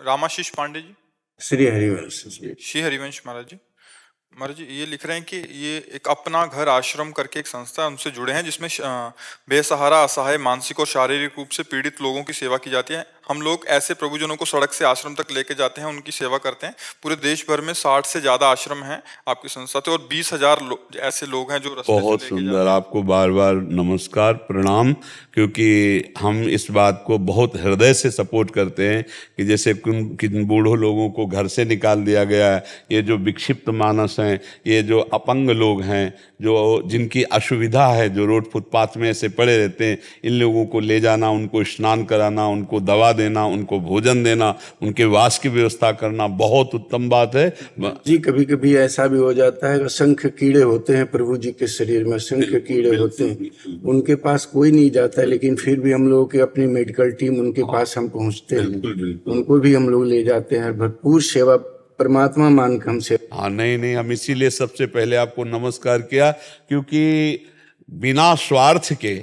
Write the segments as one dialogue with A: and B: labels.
A: रामाशीष पांडे जी।
B: श्री हरिवंश जी।
A: श्री हरिवंश महाराज जी। महाराज जी ये लिख रहे हैं कि ये एक अपना घर आश्रम करके एक संस्था है, उनसे जुड़े हैं, जिसमें बेसहारा, असहाय, मानसिक और शारीरिक रूप से पीड़ित लोगों की सेवा की जाती है। हम लोग ऐसे प्रभुजनों को सड़क से आश्रम तक लेके जाते हैं, उनकी सेवा करते हैं। पूरे देश भर में 60 से ज्यादा आश्रम हैं आपकी संस्था से, और 20,000 ऐसे लोग हैं जो रास्ते से
C: बहुत
A: लेके
C: सुंदर। आपको बार बार नमस्कार, प्रणाम, क्योंकि हम इस बात को बहुत हृदय से सपोर्ट करते हैं कि जैसे किन बूढ़ों लोगों को घर से निकाल दिया गया है, ये जो विक्षिप्त मानस हैं, ये जो अपंग लोग हैं, जो जिनकी असुविधा है, जो रोड फुटपाथ में ऐसे पड़े रहते हैं, इन लोगों को ले जाना, उनको स्नान कराना, उनको दवा देना, उनको भोजन देना, उनके वास की व्यवस्था करना बहुत उत्तम बात है
B: जी। कभी कभी ऐसा भी हो जाता है, असंख्य कीड़े होते हैं प्रभु जी के शरीर में, असंख्य कीड़े होते हैं, उनके पास कोई नहीं जाता है, लेकिन फिर भी हम लोगों की अपनी मेडिकल टीम उनके पास हम पहुंचते हैं, उनको भी हम लोग ले जाते हैं। भरपूर सेवा परमात्मा मान के हमसे।
C: हाँ, नहीं, हम इसीलिए सबसे पहले आपको नमस्कार किया, क्योंकि बिना स्वार्थ के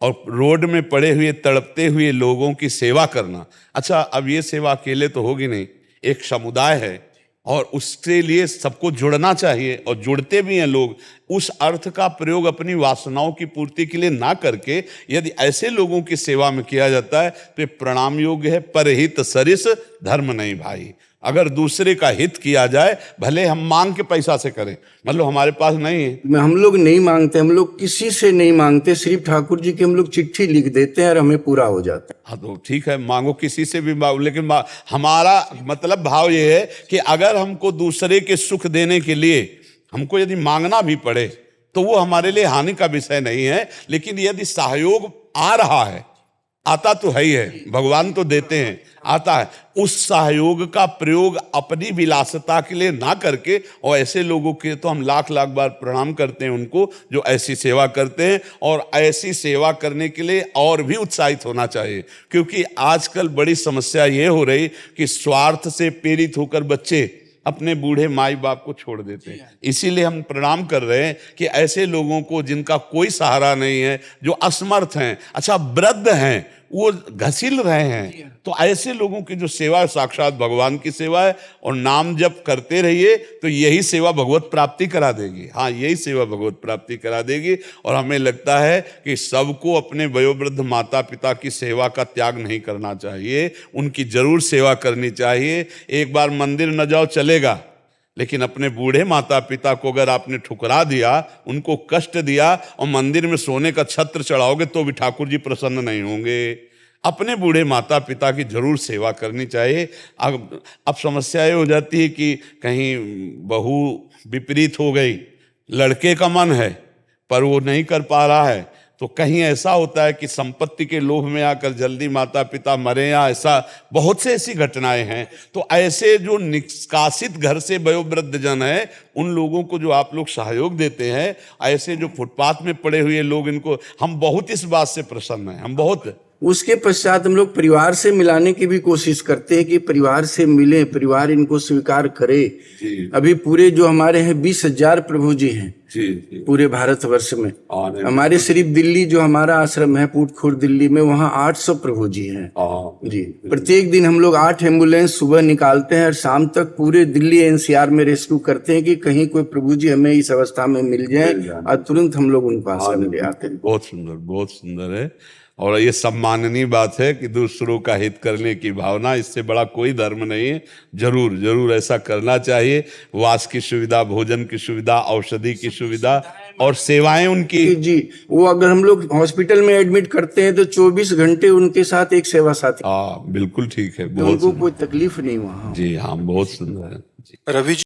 C: और रोड में पड़े हुए तड़पते हुए लोगों की सेवा करना। अच्छा, अब ये सेवा अकेले तो होगी नहीं, एक समुदाय है और उसके लिए सबको जुड़ना चाहिए, और जुड़ते भी हैं लोग। उस अर्थ का प्रयोग अपनी वासनाओं की पूर्ति के लिए ना करके यदि ऐसे लोगों की सेवा में किया जाता है तो ये प्रणाम योग्य है। परहित सरिस धर्म नहीं भाई। अगर दूसरे का हित किया जाए, भले हम मांग के पैसा से करें, मतलब हमारे पास नहीं है,
B: हम लोग नहीं मांगते, हम लोग किसी से नहीं मांगते, सिर्फ ठाकुर जी की हम लोग चिट्ठी लिख देते हैं और हमें पूरा हो जाता है।
C: हाँ तो ठीक है, मांगो किसी से भी मांगो, लेकिन हमारा मतलब भाव ये है कि अगर हमको दूसरे के सुख देने के लिए हमको यदि मांगना भी पड़े तो वो हमारे लिए हानि का विषय नहीं है। लेकिन यदि सहयोग आ रहा है, आता तो है ही है, भगवान तो देते हैं, आता है, उस सहयोग का प्रयोग अपनी विलासिता के लिए ना करके, और ऐसे लोगों के तो हम लाख लाख बार प्रणाम करते हैं उनको जो ऐसी सेवा करते हैं। और ऐसी सेवा करने के लिए और भी उत्साहित होना चाहिए, क्योंकि आजकल बड़ी समस्या ये हो रही कि स्वार्थ से प्रेरित होकर बच्चे अपने बूढ़े माई बाप को छोड़ देते हैं। इसीलिए हम प्रणाम कर रहे हैं कि ऐसे लोगों को जिनका कोई सहारा नहीं है, जो असमर्थ हैं, अच्छा वृद्ध हैं, वो घसील रहे हैं, तो ऐसे लोगों की जो सेवा है साक्षात भगवान की सेवा है। और नाम जप करते रहिए तो यही सेवा भगवत प्राप्ति करा देगी। हाँ, यही सेवा भगवत प्राप्ति करा देगी। और हमें लगता है कि सबको अपने वयोवृद्ध माता पिता की सेवा का त्याग नहीं करना चाहिए, उनकी जरूर सेवा करनी चाहिए। एक बार मंदिर न जाओ चलेगा, लेकिन अपने बूढ़े माता पिता को अगर आपने ठुकरा दिया, उनको कष्ट दिया और मंदिर में सोने का छत्र चढ़ाओगे तो भी ठाकुर जी प्रसन्न नहीं होंगे। अपने बूढ़े माता पिता की जरूर सेवा करनी चाहिए। अब समस्या ये हो जाती है कि कहीं बहू विपरीत हो गई, लड़के का मन है पर वो नहीं कर पा रहा है, तो कहीं ऐसा होता है कि संपत्ति के लोभ में आकर जल्दी माता पिता मरे, या ऐसा बहुत से ऐसी घटनाएं हैं। तो ऐसे जो निष्कासित घर से वयोवृद्ध जन है, उन लोगों को जो आप लोग सहयोग देते हैं, ऐसे जो फुटपाथ में पड़े हुए लोग, इनको हम बहुत इस बात से प्रसन्न हैं, हम बहुत।
B: उसके पश्चात हम लोग परिवार से मिलाने की भी कोशिश करते हैं कि परिवार से मिले, परिवार इनको स्वीकार करे। अभी पूरे जो हमारे हैं 20,000 प्रभु जी हैं पूरे भारतवर्ष में। हमारे सिर्फ दिल्ली जो हमारा आश्रम है पूटखोर दिल्ली में, वहाँ 800 प्रभु जी हैं जी। प्रत्येक दिन हम लोग 8 एम्बुलेंस सुबह निकालते हैं और शाम तक पूरे दिल्ली एनसीआर में रेस्क्यू करते हैं कि कहीं कोई प्रभु जी हमें इस अवस्था में मिल जाए, और तुरंत हम लोग उनको आश्रम ले आते हैं।
C: बहुत सुंदर, बहुत सुंदर है। और ये सम्माननीय बात है कि दूसरों का हित करने की भावना, इससे बड़ा कोई धर्म नहीं है। जरूर जरूर ऐसा करना चाहिए। वास की सुविधा, भोजन की सुविधा, औषधि की सुविधा और सेवाएं उनकी
B: जी। वो अगर हम लोग हॉस्पिटल में एडमिट करते हैं तो 24 घंटे उनके साथ एक सेवा साथी।
C: हाँ बिल्कुल ठीक है,
B: तो उनको कोई तकलीफ नहीं वहाँ।
C: जी हाँ, बहुत सुंदर है।
A: रवि जी